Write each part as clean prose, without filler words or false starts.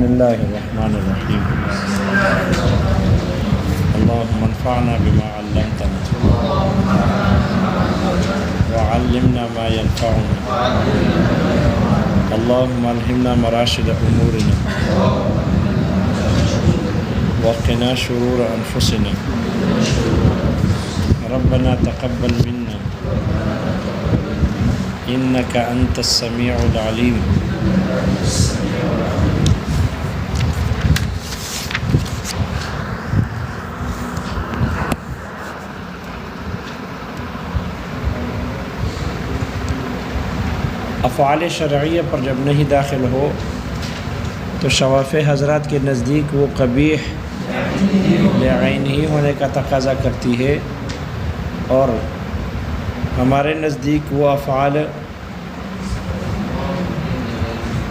بسم اللہ الرحمن الرحیم اللہم انفعنا بما علمتنا وعلمنا ما ينفعنا اللہم الہمنا مراشد امورنا وقنا شرور انفسنا ربنا تقبل منا انک انت السمیع العلیم افعال شرعیہ پر جب نہیں داخل ہو تو شواف حضرات کے نزدیک وہ قبیح لعینہ ہونے کا تقاضا کرتی ہے، اور ہمارے نزدیک وہ افعال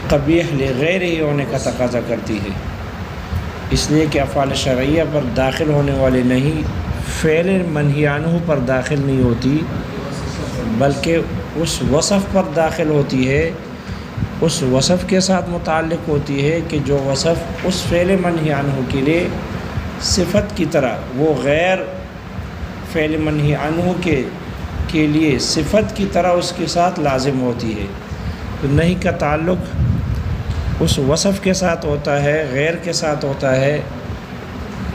قبیح لغیرہ ہونے کا تقاضا کرتی ہے، اس لیے کہ افعال شرعیہ پر داخل ہونے والے نہیں، فعل منہی عنہ پر داخل نہیں ہوتی، بلکہ اس وصف پر داخل ہوتی ہے، اس وصف کے ساتھ متعلق ہوتی ہے کہ جو وصف اس فعل منہی عنہ کے لیے صفت کی طرح، وہ غیر فعل منہی عنہ کے لیے صفت کی طرح اس کے ساتھ لازم ہوتی ہے۔ تو نہیں کا تعلق اس وصف کے ساتھ ہوتا ہے، غیر کے ساتھ ہوتا ہے،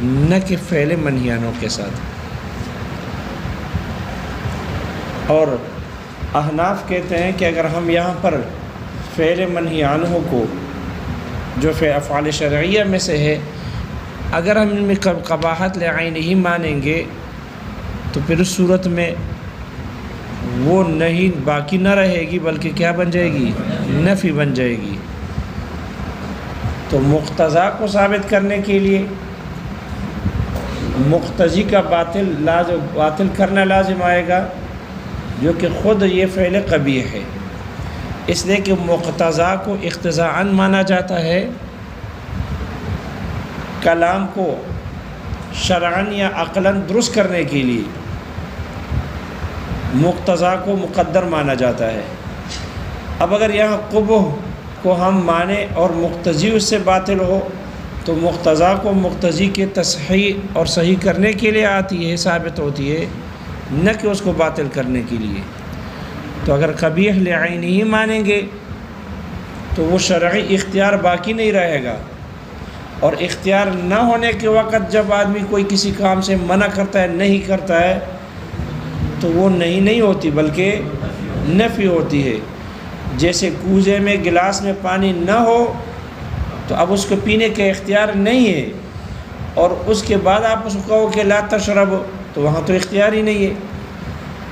نہ کہ فعل منہی عنہ کے ساتھ۔ اور احناف کہتے ہیں کہ اگر ہم یہاں پر فعل منہی عنہ کو جو افعال شرعیہ میں سے ہے، اگر ہم ان میں قباحت لعینہ مانیں گے تو پھر اس صورت میں وہ نہیں باقی نہ رہے گی، بلکہ کیا بن جائے گی؟ نفی بن جائے گی۔ تو مقتضا کو ثابت کرنے کے لیے مقتضی کا باطل کرنا لازم آئے گا، جو کہ خود یہ فعل قبیح ہے، اس لیے کہ مقتضا کو اقتضاءً مانا جاتا ہے، کلام کو شرعاً یا عقلاً درست کرنے کے لیے مقتضا کو مقدر مانا جاتا ہے۔ اب اگر یہاں قبح کو ہم مانیں اور مقتضی اس سے باطل ہو، تو مقتضا کو مقتضی کے تصحیح اور صحیح کرنے کے لیے آتی ہے، ثابت ہوتی ہے، نہ کہ اس کو باطل کرنے کے لیے۔ تو اگر قبیح لعینہ مانیں گے تو وہ شرعی اختیار باقی نہیں رہے گا، اور اختیار نہ ہونے کے وقت جب آدمی کوئی کسی کام سے منع کرتا ہے، نہیں کرتا ہے، تو وہ نہیں ہوتی بلکہ نفی ہوتی ہے۔ جیسے کوزے میں گلاس میں پانی نہ ہو تو اب اس کو پینے کا اختیار نہیں ہے، اور اس کے بعد آپ اس کو کہو کہ لا تشرب، تو وہاں تو اختیار ہی نہیں ہے۔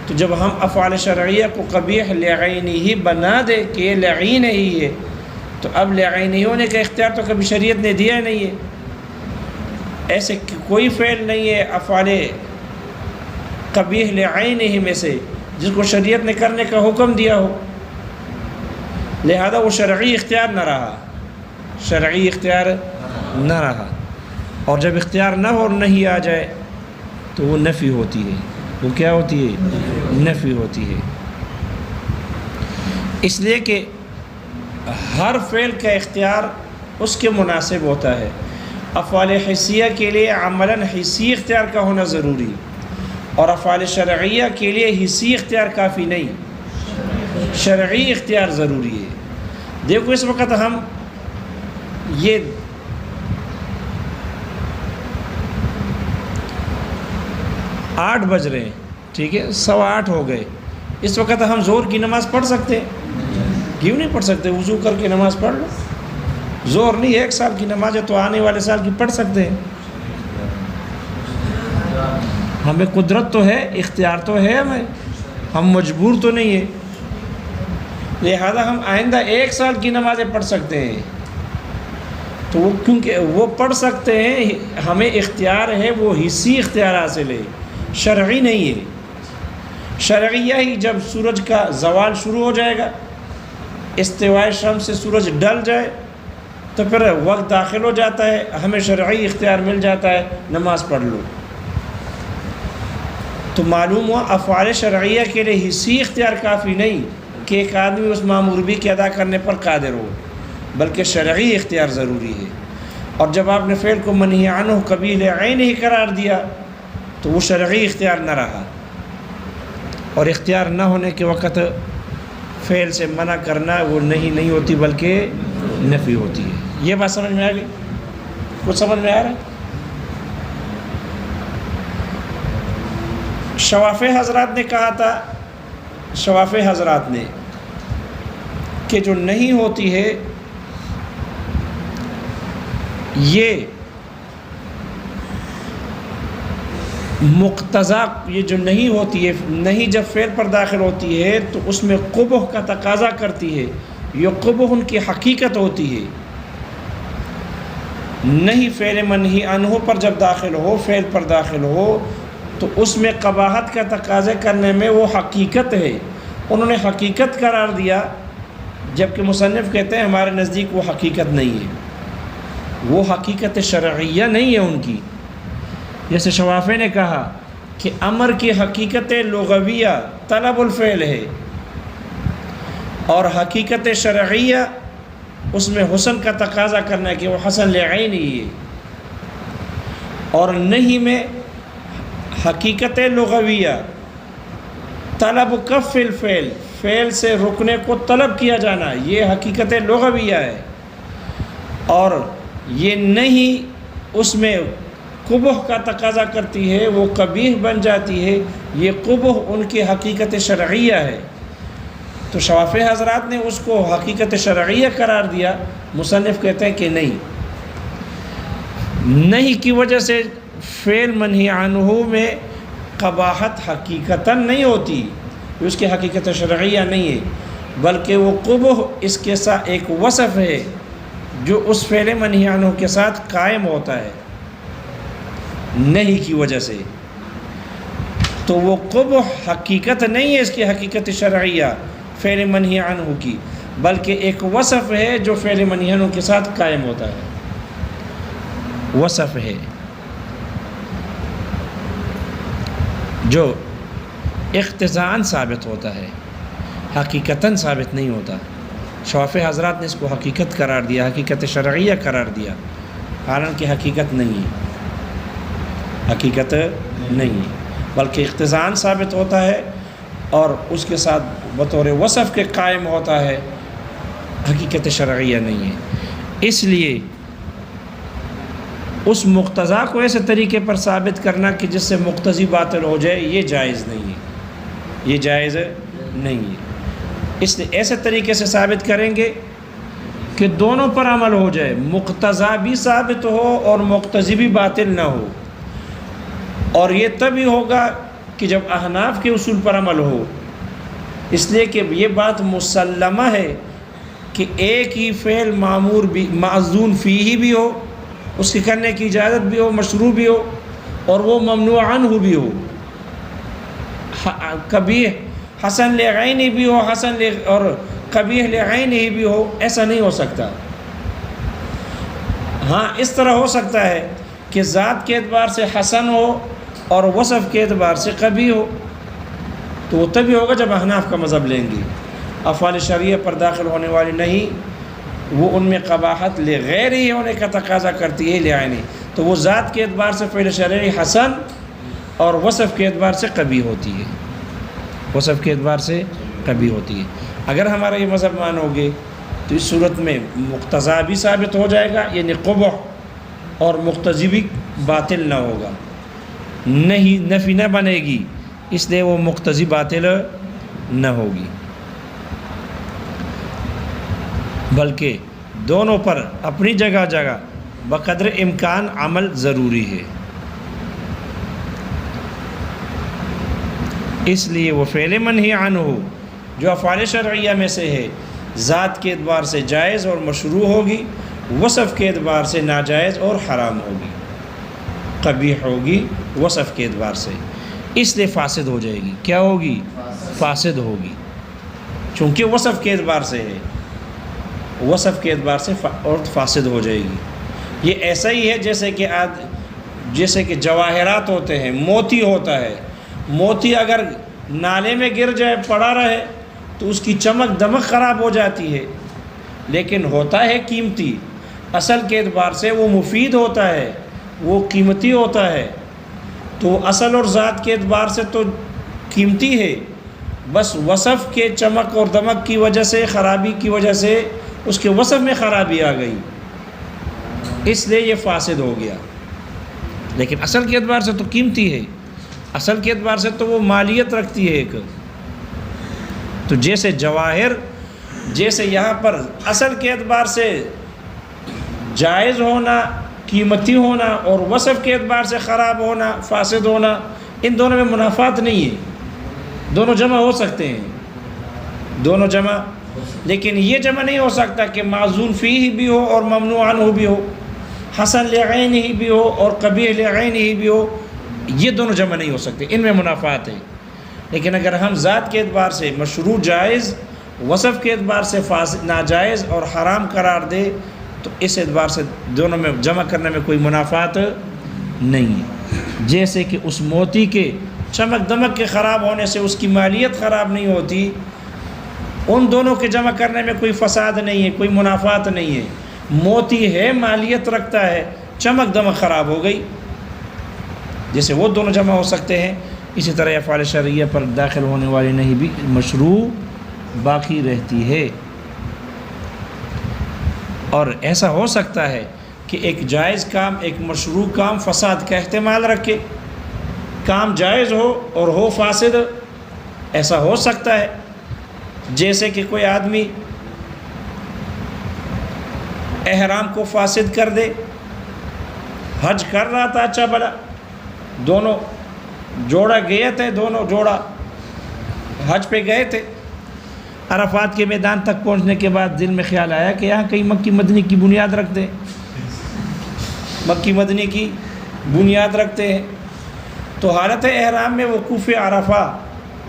تو جب ہم افعال شرعیہ کو قبیح لعینہ بنا دے کہ یہ لعین ہی ہے، تو اب لعین ہونے کا اختیار تو کبھی شریعت نے دیا نہیں ہے۔ ایسے کوئی فعل نہیں ہے افعال قبیح لعینہ میں سے جس کو شریعت نے کرنے کا حکم دیا ہو، لہذا وہ شرعی اختیار نہ رہا، شرعی اختیار نہ رہا، اور جب اختیار نہ ہو اور نہیں آ جائے تو وہ نفی ہوتی ہے۔ وہ کیا ہوتی ہے؟ نفی ہوتی ہے۔ اس لیے کہ ہر فعل کا اختیار اس کے مناسب ہوتا ہے۔ افعال حسیہ کے لیے عملاً حسی اختیار کا ہونا ضروری، اور افعال شرعیہ کے لیے حسی اختیار کافی نہیں، شرعی اختیار ضروری ہے۔ دیکھو اس وقت ہم یہ آٹھ بج رہے ہیں، ٹھیک ہے، 8:15 ہو گئے، اس وقت ہم ظہر کی نماز پڑھ سکتے ہیں؟ کیوں نہیں پڑھ سکتے؟ وضو کر کے نماز پڑھ لو، ظہر نہیں 1 سال کی نماز ہے تو آنے والے سال کی پڑھ سکتے ہیں۔ ہمیں قدرت تو ہے، اختیار تو ہے، ہم مجبور تو نہیں ہیں، لہذا ہم آئندہ 1 سال کی نمازیں پڑھ سکتے ہیں۔ تو وہ کیونکہ وہ پڑھ سکتے ہیں، ہمیں اختیار ہے، وہ حسی اختیار حاصل ہے، شرعی نہیں ہے۔ شرعیہ ہی جب سورج کا زوال شروع ہو جائے گا، استواء شمس سے سورج ڈل جائے تو پھر وقت داخل ہو جاتا ہے، ہمیں شرعی اختیار مل جاتا ہے، نماز پڑھ لو۔ تو معلوم ہوا افعال شرعیہ کے لیے حسی اختیار کافی نہیں کہ ایک آدمی اس مامور بھی کے ادا کرنے پر قادر ہو، بلکہ شرعی اختیار ضروری ہے۔ اور جب آپ نے فعل کو منہی عنہ قبیح عین ہی قرار دیا تو وہ شرعی اختیار نہ رہا، اور اختیار نہ ہونے کے وقت فعل سے منع کرنا وہ نہیں ہوتی بلکہ نفی ہوتی ہے۔ یہ بات سمجھ میں آ گئی؟ کچھ سمجھ میں آ رہا ہے؟ شوافع حضرات نے کہا تھا، شوافع حضرات نے کہ جو نہیں ہوتی ہے یہ مقتضا، یہ جو نہیں ہوتی ہے، نہیں جب فعل پر داخل ہوتی ہے تو اس میں قبح کا تقاضا کرتی ہے، یہ قبح ان کی حقیقت ہوتی ہے۔ نہیں فعل منہی عنہ پر جب داخل ہو، فعل پر داخل ہو تو اس میں قباحت کا تقاضا کرنے میں وہ حقیقت ہے، انہوں نے حقیقت قرار دیا، جبکہ مصنف کہتے ہیں ہمارے نزدیک وہ حقیقت نہیں ہے، وہ حقیقت شرعیہ نہیں ہے ان کی۔ جیسے شوافع نے کہا کہ امر کی حقیقت لغویہ طلب الفعل ہے، اور حقیقت شرعیہ اس میں حسن کا تقاضا کرنا ہے کہ وہ حسن لعین ہی ہے، اور نہیں میں حقیقت لغویہ طلب کف الفعل، فعل سے رکنے کو طلب کیا جانا، یہ حقیقت لغویہ ہے، اور یہ نہیں اس میں قبح کا تقاضا کرتی ہے، وہ قبیح بن جاتی ہے، یہ قبح ان کی حقیقت شرعیہ ہے۔ تو شوافع حضرات نے اس کو حقیقت شرعیہ قرار دیا، مصنف کہتے ہیں کہ نہیں کی وجہ سے فعل منہی عنہ میں قباحت حقیقتاً نہیں ہوتی، اس کی حقیقت شرعیہ نہیں ہے، بلکہ وہ قبح اس کے ساتھ ایک وصف ہے جو اس فعل منہی عنہ کے ساتھ قائم ہوتا ہے نہیں کی وجہ سے۔ تو وہ قبح حقیقت نہیں ہے اس کی حقیقت شرعیہ فعل منہی عنہ کی، بلکہ ایک وصف ہے جو فعل منہی عنہ کے ساتھ قائم ہوتا ہے، وصف ہے جو اقتضاءً ثابت ہوتا ہے، حقیقتاً ثابت نہیں ہوتا۔ شوافع حضرات نے اس کو حقیقت قرار دیا، حقیقت شرعیہ قرار دیا، حالانکہ حقیقت نہیں ہے، حقیقت نہیں ہے، بلکہ اقتضاءً ثابت ہوتا ہے اور اس کے ساتھ بطور وصف کے قائم ہوتا ہے، حقیقت شرعیہ نہیں ہے۔ اس لیے اس مقتضا کو ایسے طریقے پر ثابت کرنا کہ جس سے مقتضی باطل ہو جائے، یہ جائز نہیں ہے، یہ جائز نہیں ہے۔ اس لیے ایسے طریقے سے ثابت کریں گے کہ دونوں پر عمل ہو جائے، مقتضا بھی ثابت ہو اور مقتضی بھی باطل نہ ہو، اور یہ تبھی ہوگا کہ جب احناف کے اصول پر عمل ہو، اس لیے کہ یہ بات مسلمہ ہے کہ ایک ہی فعل معمور بھی، معذون فیہ بھی ہو، اس کے کرنے کی اجازت بھی ہو، مشروع بھی ہو، اور وہ ممنوع عنہ بھی ہو، کبھی حسن لعین ہی بھی ہو، اور قبیح لعین ہی بھی ہو، ایسا نہیں ہو سکتا۔ ہاں اس طرح ہو سکتا ہے کہ ذات کے اعتبار سے حسن ہو اور وصف کے اعتبار سے قبیح ہو، تو وہ تبھی ہوگا جب احناف کا مذہب لیں گے۔ افعال شرعیہ پر داخل ہونے والی نہیں، وہ ان میں قباحت لغیر ہی ہونے کا تقاضا کرتی ہے، لعینی، تو وہ ذات کے اعتبار سے فعل شرعی حسن اور وصف کے اعتبار سے قبیح ہوتی ہے، وصف کے اعتبار سے قبیح ہوتی ہے۔ اگر ہمارا یہ مذہب مانو گے تو اس صورت میں مقتضا بھی ثابت ہو جائے گا، یعنی قبح، اور مقتضی بھی باطل نہ ہوگا، نہیں نفی نہ بنے گی، اس لیے وہ مقتضی باطل نہ ہوگی، بلکہ دونوں پر اپنی جگہ جگہ بقدر امکان عمل ضروری ہے۔ اس لیے وہ فعل منہی عنہ جو افعال شرعیہ میں سے ہے، ذات کے اعتبار سے جائز اور مشروع ہوگی، وصف کے اعتبار سے ناجائز اور حرام ہوگی، قبیح ہوگی وصف کے اعتبار سے، اس لیے فاسد ہو جائے گی۔ کیا ہوگی؟ فاسد ہوگی، چونکہ وصف کے اعتبار سے ہے، وصف کے اعتبار سے اور فاسد ہو جائے گی۔ یہ ایسا ہی ہے جیسے کہ جواہرات ہوتے ہیں، موتی ہوتا ہے، موتی اگر نالے میں گر جائے، پڑا رہے، تو اس کی چمک دمک خراب ہو جاتی ہے، لیکن ہوتا ہے قیمتی، اصل کے اعتبار سے وہ مفید ہوتا ہے، وہ قیمتی ہوتا ہے، تو اصل اور ذات کے اعتبار سے تو قیمتی ہے، بس وصف کے چمک اور دمک کی وجہ سے، خرابی کی وجہ سے اس کے وصف میں خرابی آ گئی، اس لیے یہ فاسد ہو گیا۔ لیکن اصل کے اعتبار سے تو قیمتی ہے، اصل کے اعتبار سے تو وہ مالیت رکھتی ہے ایک۔ تو جیسے جواہر، جیسے یہاں پر اصل کے اعتبار سے جائز ہونا، قیمتی ہونا، اور وصف کے اعتبار سے خراب ہونا، فاسد ہونا، ان دونوں میں منافات نہیں ہے، دونوں جمع ہو سکتے ہیں، دونوں جمع، لیکن یہ جمع نہیں ہو سکتا کہ معزول فیہ بھی ہو اور ممنوع عنہ بھی ہو، حسن لعین ہی بھی ہو اور قبیح لعین ہی بھی ہو، یہ دونوں جمع نہیں ہو سکتے، ان میں منافات ہے۔ لیکن اگر ہم ذات کے اعتبار سے مشروع جائز، وصف کے اعتبار سے فاسد ناجائز اور حرام قرار دے، تو اس اعتبار سے دونوں میں جمع کرنے میں کوئی منافات نہیں ہے۔ جیسے کہ اس موتی کے چمک دمک کے خراب ہونے سے اس کی مالیت خراب نہیں ہوتی، ان دونوں کے جمع کرنے میں کوئی فساد نہیں ہے، کوئی منافات نہیں ہے۔ موتی ہے، مالیت رکھتا ہے، چمک دمک خراب ہو گئی، جیسے وہ دونوں جمع ہو سکتے ہیں، اسی طرح افعال شرعیہ پر داخل ہونے والی نہیں بھی مشروع باقی رہتی ہے۔ اور ایسا ہو سکتا ہے کہ ایک جائز کام، ایک مشروع کام فساد کا احتمال رکھے، کام جائز ہو اور ہو فاسد، ایسا ہو سکتا ہے۔ جیسے کہ کوئی آدمی احرام کو فاسد کر دے، حج کر رہا تھا اچھا بھلا، دونوں جوڑا گئے تھے، دونوں جوڑا حج پہ گئے تھے، عرفات کے میدان تک پہنچنے کے بعد دل میں خیال آیا کہ یہاں کہیں مکی مدنی کی بنیاد رکھ دیں، مکی مدنی کی بنیاد رکھتے ہیں۔ تو حالت احرام میں وقوف عرفہ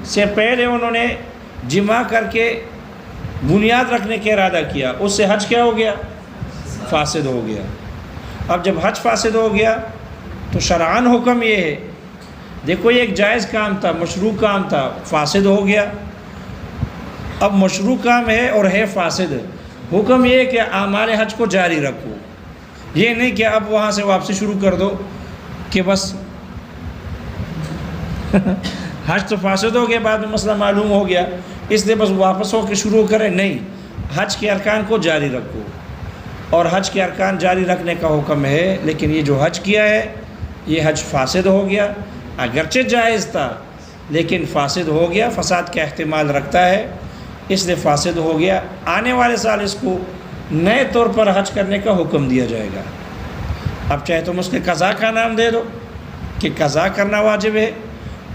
سے پہلے انہوں نے جمع کر کے بنیاد رکھنے کا ارادہ کیا، اس سے حج کیا ہو گیا؟ فاسد ہو گیا۔ اب جب حج فاسد ہو گیا تو شرعاً حکم یہ ہے، دیکھو یہ ایک جائز کام تھا، مشروع کام تھا، فاسد ہو گیا، اب مشروع کام ہے اور ہے فاسد، حکم یہ ہے کہ اعمال حج کو جاری رکھو، یہ نہیں کہ اب وہاں سے واپسی شروع کر دو کہ بس حج تو فاسد ہو گیا، بعد میں مسئلہ معلوم ہو گیا اس لیے بس واپس ہو کے شروع کریں، نہیں، حج کے ارکان کو جاری رکھو، اور حج کے ارکان جاری رکھنے کا حکم ہے۔ لیکن یہ جو حج کیا ہے یہ حج فاسد ہو گیا، اگرچہ جائز تھا لیکن فاسد ہو گیا، فساد کا احتمال رکھتا ہے، اس لیے فاسد ہو گیا۔ آنے والے سال اس کو نئے طور پر حج کرنے کا حکم دیا جائے گا۔ اب چاہے تم اس کے قضا کا نام دے دو کہ قضا کرنا واجب ہے،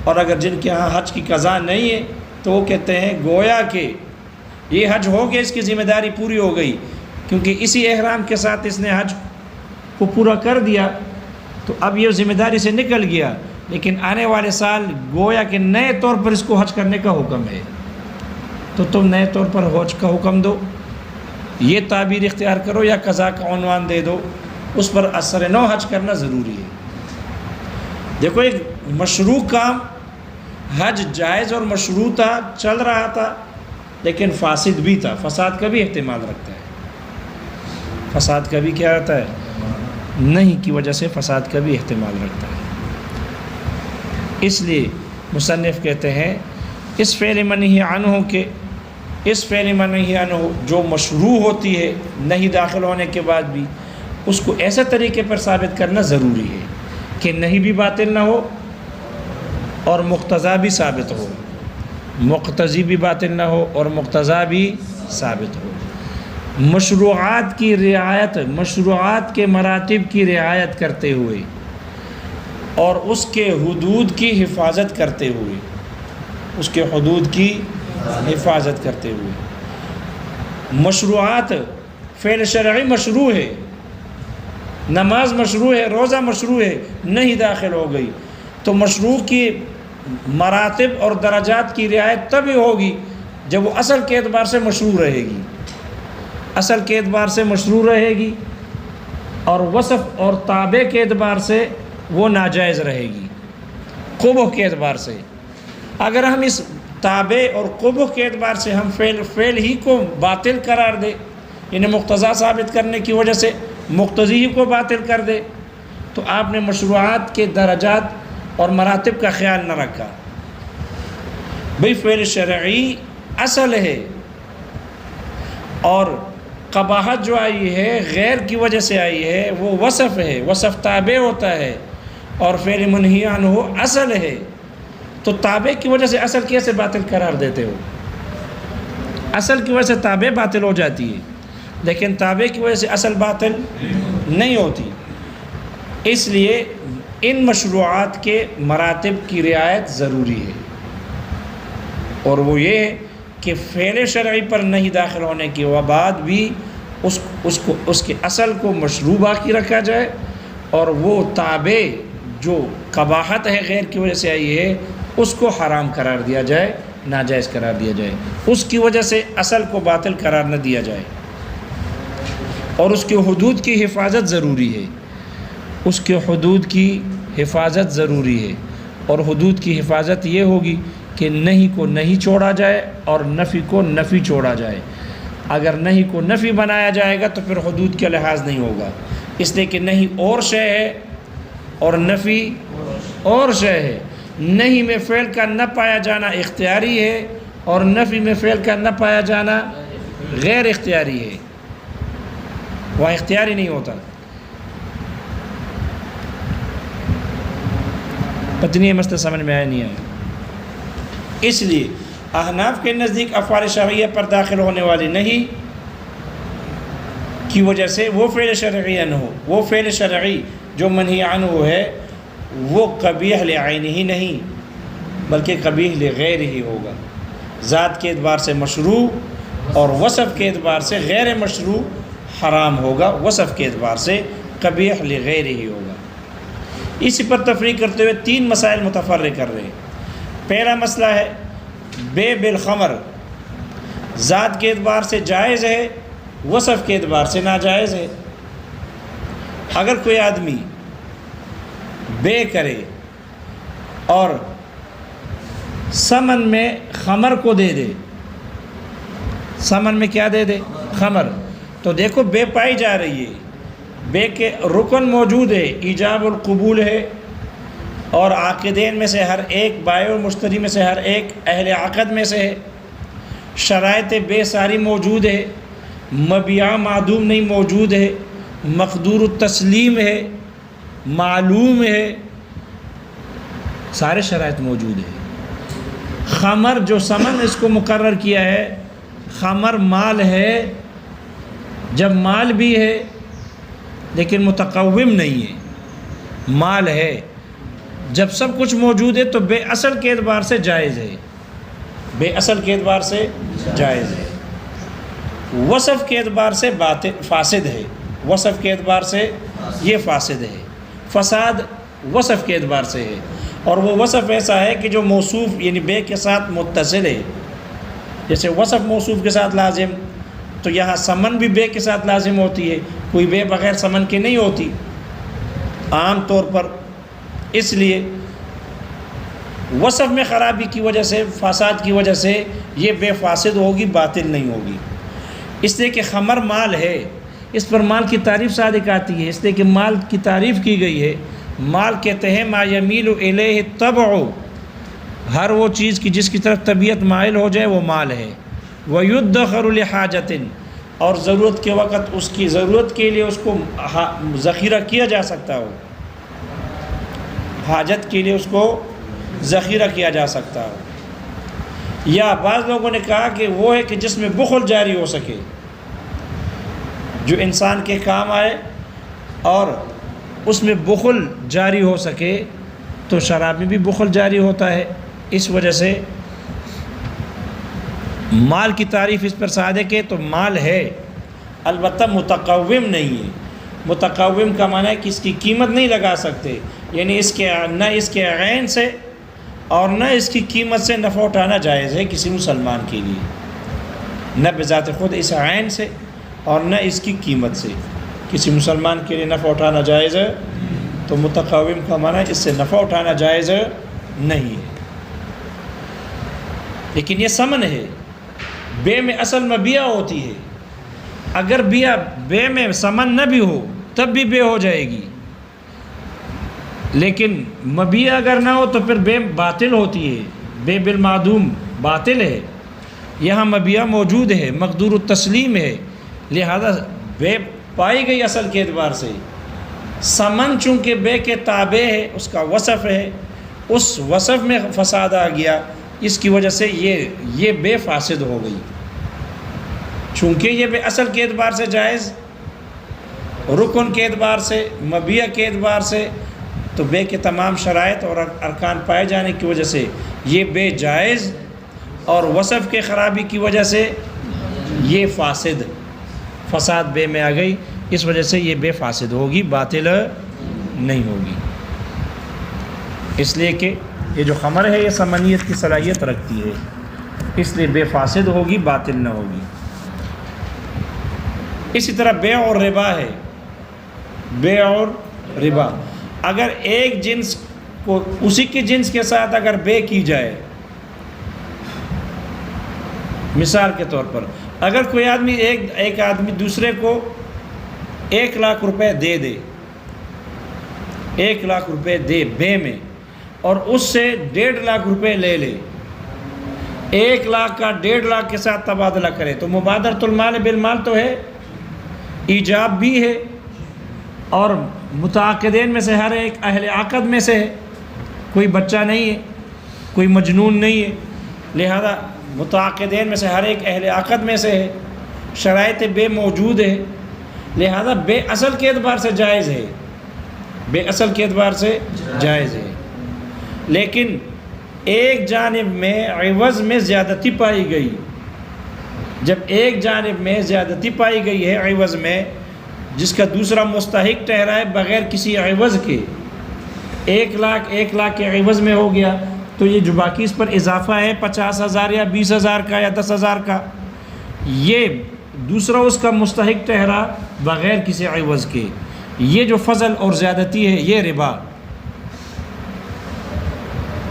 اور اگر جن کے ہاں حج کی قضا نہیں ہے تو وہ کہتے ہیں گویا کہ یہ حج ہو گیا، اس کی ذمہ داری پوری ہو گئی، کیونکہ اسی احرام کے ساتھ اس نے حج کو پورا کر دیا، تو اب یہ ذمہ داری سے نکل گیا، لیکن آنے والے سال گویا کہ نئے طور پر اس کو حج کرنے کا حکم ہے، تو تم نئے طور پر حج کا حکم دو، یہ تعبیر اختیار کرو یا قضا کا عنوان دے دو، اس پر اثر نو حج کرنا ضروری ہے۔ دیکھو ایک مشروع کام، حج جائز اور مشروع تھا، چل رہا تھا، لیکن فاسد بھی تھا، فساد کا بھی احتمال رکھتا ہے، فساد کا بھی کیا رہتا ہے؟ نہیں کی وجہ سے فساد کا بھی احتمال رکھتا ہے۔ اس لیے مصنف کہتے ہیں اس فعل منہی عنہ کے، اس فعل منہی عنہ جو مشروع ہوتی ہے نہیں داخل ہونے کے بعد بھی، اس کو ایسے طریقے پر ثابت کرنا ضروری ہے کہ نہیں بھی باطل نہ ہو اور مقتضی بھی ثابت ہو، مقتضی بھی باطل نہ ہو اور مقتضی بھی ثابت ہو، مشروعات کی رعایت، مشروعات کے مراتب کی رعایت کرتے ہوئے اور اس کے حدود کی حفاظت کرتے ہوئے، اس کے حدود کی حفاظت کرتے ہوئے۔ مشروعات، فعل شرعی مشروع ہے، نماز مشروع ہے، روزہ مشروع ہے، نہیں داخل ہو گئی، تو مشروع کی مراتب اور درجات کی رعایت تبھی ہوگی جب وہ اصل کے اعتبار سے مشروع رہے گی، اصل کے اعتبار سے مشروع رہے گی، اور وصف اور تابع کے اعتبار سے وہ ناجائز رہے گی، قبح کے اعتبار سے۔ اگر ہم اس تابع اور قبح کے اعتبار سے ہم فعل ہی کو باطل قرار دیں یعنی مقتضا ثابت کرنے کی وجہ سے مقتضی کو باطل کر دے، تو آپ نے مشروعات کے درجات اور مراتب کا خیال نہ رکھا۔ بھئی فعل شرعی اصل ہے، اور قباحت جو آئی ہے غیر کی وجہ سے آئی ہے، وہ وصف ہے، وصف تابع ہوتا ہے، اور فعل منہی عنہ اصل ہے، تو تابع کی وجہ سے اصل کیسے باطل قرار دیتے ہو؟ اصل کی وجہ سے تابع باطل ہو جاتی ہے، لیکن تابع کی وجہ سے اصل باطل نہیں ہوتی۔ اس لیے ان مشروعات کے مراتب کی رعایت ضروری ہے، اور وہ یہ ہے کہ فعل شرعی پر نہیں داخل ہونے کے بعد بھی اس کے اصل کو مشروع باقی رکھا جائے، اور وہ تابع جو قباحت ہے غیر کی وجہ سے آئی ہے اس کو حرام قرار دیا جائے، ناجائز قرار دیا جائے، اس کی وجہ سے اصل کو باطل قرار نہ دیا جائے، اور اس کے حدود کی حفاظت ضروری ہے، اس کے حدود کی حفاظت ضروری ہے، اور حدود کی حفاظت یہ ہوگی کہ نہیں کو نہیں چھوڑا جائے اور نفی کو نفی چھوڑا جائے۔ اگر نہیں کو نفی بنایا جائے گا تو پھر حدود کا لحاظ نہیں ہوگا، اس لیے کہ نہیں اور شے ہے اور نفی اور شے ہے۔ نہیں میں فعل کا نہ پایا جانا اختیاری ہے، اور نفی میں فعل کا نہ پایا جانا غیر اختیاری ہے، وہ اختیاری نہیں ہوتا۔ پتنی مسئلہ سمجھ میں آیا نہیں آیا؟ اس لیے احناف کے نزدیک افعال شرعیہ پر داخل ہونے والی نہیں کی وجہ سے وہ فعل شرعی نہ ہو، وہ فعل شرعی جو منہی عنہ ہے وہ قبیح لعینہ ہی نہیں بلکہ قبیح لغیر ہی ہوگا، ذات کے اعتبار سے مشروع اور وصف کے اعتبار سے غیر مشروع حرام ہوگا، وصف کے اعتبار سے قبیح لغیر ہی ہوگا۔ اسی پر تفریق کرتے ہوئے تین مسائل متفرق کر رہے ہیں۔ پہلا مسئلہ ہے بے بالخمر، ذات کے اعتبار سے جائز ہے، وصف کے اعتبار سے ناجائز ہے۔ اگر کوئی آدمی بے کرے اور ثمن میں خمر کو دے دے، ثمن میں کیا دے دے؟ خمر، تو دیکھو بے پائی جا رہی ہے، بے کے رکن موجود ہے، ایجاب القبول ہے، اور عاقدین میں سے ہر ایک، بائع و مشتری میں سے ہر ایک اہل عقد میں سے ہے، شرائط بے ساری موجود ہے، مبیع معدوم نہیں موجود ہے، مقدور التسلیم ہے، معلوم ہے، سارے شرائط موجود ہے۔ خمر جو ثمن اس کو مقرر کیا ہے، خمر مال ہے، جب مال بھی ہے لیکن متقوم نہیں ہے، مال ہے، جب سب کچھ موجود ہے تو بے اصل کے اعتبار سے جائز ہے، بے اصل کے اعتبار سے جائز ہے، وصف کے اعتبار سے فاسد ہے، وصف کے اعتبار سے یہ فاسد ہے، فساد وصف کے اعتبار سے ہے، اور وہ وصف ایسا ہے کہ جو موصوف یعنی بے کے ساتھ متصل ہے، جیسے وصف موصوف کے ساتھ لازم، تو یہاں ثمن بھی بے کے ساتھ لازم ہوتی ہے، کوئی بے بغیر ثمن کے نہیں ہوتی عام طور پر۔ اس لیے وصف میں خرابی کی وجہ سے، فساد کی وجہ سے یہ بے فاسد ہوگی، باطل نہیں ہوگی۔ اس لیے کہ خمر مال ہے، اس پر مال کی تعریف صادق آتی ہے، اس لیے کہ مال کی تعریف کی گئی ہے۔ مال کہتے ہیں ما یمیل الیہ الطبع، ہر وہ چیز کی جس کی طرف طبیعت مائل ہو جائے وہ مال ہے۔ وَيُدَّخَرُ لِحَاجَةٍ، اور ضرورت کے وقت اس کی ضرورت کے لیے اس کو ذخیرہ کیا جا سکتا ہو، حاجت کے لیے اس کو ذخیرہ کیا جا سکتا ہو۔ یا بعض لوگوں نے کہا کہ وہ ہے کہ جس میں بخل جاری ہو سکے، جو انسان کے کام آئے اور اس میں بخل جاری ہو سکے، تو شراب میں بھی بخل جاری ہوتا ہے۔ اس وجہ سے مال کی تعریف اس پر صادق ہے، تو مال ہے، البتہ متقوم نہیں ہے۔ متقوم کا معنی ہے کہ اس کی قیمت نہیں لگا سکتے، یعنی نہ اس کے عین سے اور نہ اس کی قیمت سے نفع اٹھانا جائز ہے کسی مسلمان کے لیے، نہ بذات خود اس عین سے اور نہ اس کی قیمت سے کسی مسلمان کے لیے نفع اٹھانا جائز ہے۔ تو متقوم کا معنی ہے اس سے نفع اٹھانا جائز نہیں ہے، لیکن یہ ثمن ہے۔ بے میں اصل مبیع ہوتی ہے، اگر بے میں ثمن نہ بھی ہو تب بھی بے ہو جائے گی، لیکن مبیع اگر نہ ہو تو پھر بے باطل ہوتی ہے، بے بالمعدوم باطل ہے۔ یہاں مبیع موجود ہے، مقدور التسلیم ہے، لہذا بے پائی گئی اصل کے اعتبار سے۔ ثمن چونکہ بے کے تابع ہے، اس کا وصف ہے، اس وصف میں فساد آ گیا، اس کی وجہ سے یہ بے فاسد ہو گئی۔ چونکہ یہ بے اصل کے اعتبار سے جائز، رکن کے اعتبار سے، مبیع کے اعتبار سے، تو بے کے تمام شرائط اور ارکان پائے جانے کی وجہ سے یہ بے جائز، اور وصف کے خرابی کی وجہ سے یہ فساد بے میں آ گئی، اس وجہ سے یہ بے فاسد ہوگی، باطل نہیں ہوگی۔ اس لیے کہ یہ جو خمر ہے یہ ثمنیت کی صلاحیت رکھتی ہے، اس لیے بے فاسد ہوگی، باطل نہ ہوگی۔ اسی طرح بیع اور ربا ہے، بیع اور ربا، اگر ایک جنس کو اسی کے جنس کے ساتھ اگر بے کی جائے، مثال کے طور پر اگر کوئی آدمی ایک آدمی دوسرے کو 1,00,000 روپے دے 1,00,000 روپے دے بے میں، اور اس سے 1,50,000 روپے لے لے، 1,00,000 کا 1,50,000 کے ساتھ تبادلہ کرے، تو مبادرۃ المال بالمال تو ہے، ایجاب بھی ہے، اور متعاقدین میں سے ہر ایک اہل عقد میں سے ہے، کوئی بچہ نہیں ہے، کوئی مجنون نہیں ہے، لہذا متعاقدین میں سے ہر ایک اہل عقد میں سے ہے، شرائط بے موجود ہے، لہذا بے اصل کے اعتبار سے جائز ہے، بے اصل کے اعتبار سے جائز ہے۔ لیکن ایک جانب میں عوض میں زیادتی پائی گئی، جب ایک جانب میں زیادتی پائی گئی ہے عوض میں، جس کا دوسرا مستحق ٹھہرائے بغیر کسی عوض کے، 1,00,000 کے عوض میں ہو گیا، تو یہ جو باقی اس پر اضافہ ہے 50,000 یا 20,000 کا یا 10,000 کا، یہ دوسرا اس کا مستحق ٹھہرا بغیر کسی عوض کے، یہ جو فضل اور زیادتی ہے یہ ربا،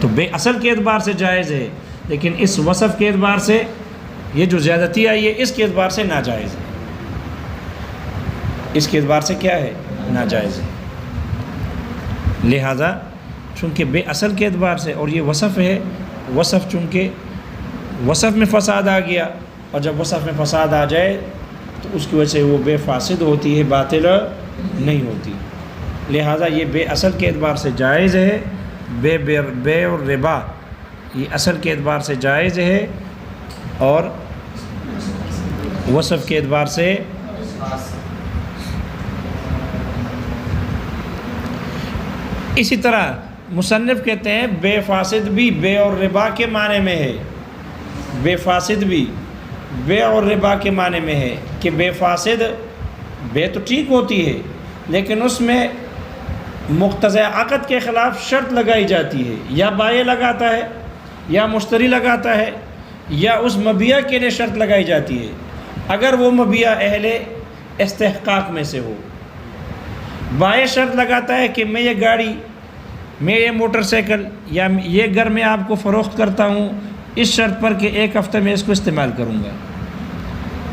تو بے اصل کے اعتبار سے جائز ہے، لیکن اس وصف کے اعتبار سے یہ جو زیادتی آئی ہے اس کے اعتبار سے ناجائز ہے، اس کے اعتبار سے کیا ہے؟ ناجائز ہے۔ لہذا چونکہ بے اصل کے اعتبار سے، اور یہ وصف ہے، وصف چونکہ وصف میں فساد آ گیا، اور جب وصف میں فساد آ جائے تو اس کی وجہ سے وہ بے فاسد ہوتی ہے، باطل نہیں ہوتی، لہذا یہ بے اصل کے اعتبار سے جائز ہے، بے اور ربا یہ اصل کے اعتبار سے جائز ہے، اور وصف کے اعتبار سے اسی طرح مصنف کہتے ہیں بے فاسد بھی بے اور ربا کے معنی میں ہے، بے فاسد بھی بے اور ربا کے معنی میں ہے، کہ بے فاسد بے تو ٹھیک ہوتی ہے، لیکن اس میں مقتضی عقد کے خلاف شرط لگائی جاتی ہے، یا بائع لگاتا ہے، یا مشتری لگاتا ہے، یا اس مبیع کے لیے شرط لگائی جاتی ہے، اگر وہ مبیع اہل استحقاق میں سے ہو۔ بائع شرط لگاتا ہے کہ میں یہ گاڑی، میں یہ موٹر سائیکل یا یہ گھر میں آپ کو فروخت کرتا ہوں اس شرط پر کہ 1 ہفتہ میں اس کو استعمال کروں گا،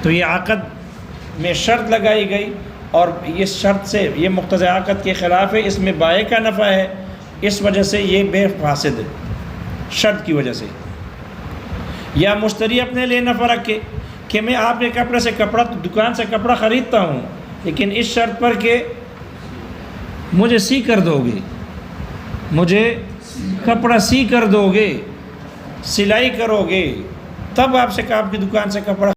تو یہ عقد میں شرط لگائی گئی، اور اس شرط سے یہ مقتضی عقد کے خلاف ہے، اس میں بائع کا نفع ہے، اس وجہ سے یہ بے فاسد ہے، شرط کی وجہ سے۔ یا مشتری اپنے لیے نفع رکھے کہ میں آپ کے دکان سے کپڑا خریدتا ہوں، لیکن اس شرط پر کہ مجھے سی کر دو گے، مجھے کپڑا سی کر دو گے، سلائی کرو گے، تب آپ کی دکان سے کپڑا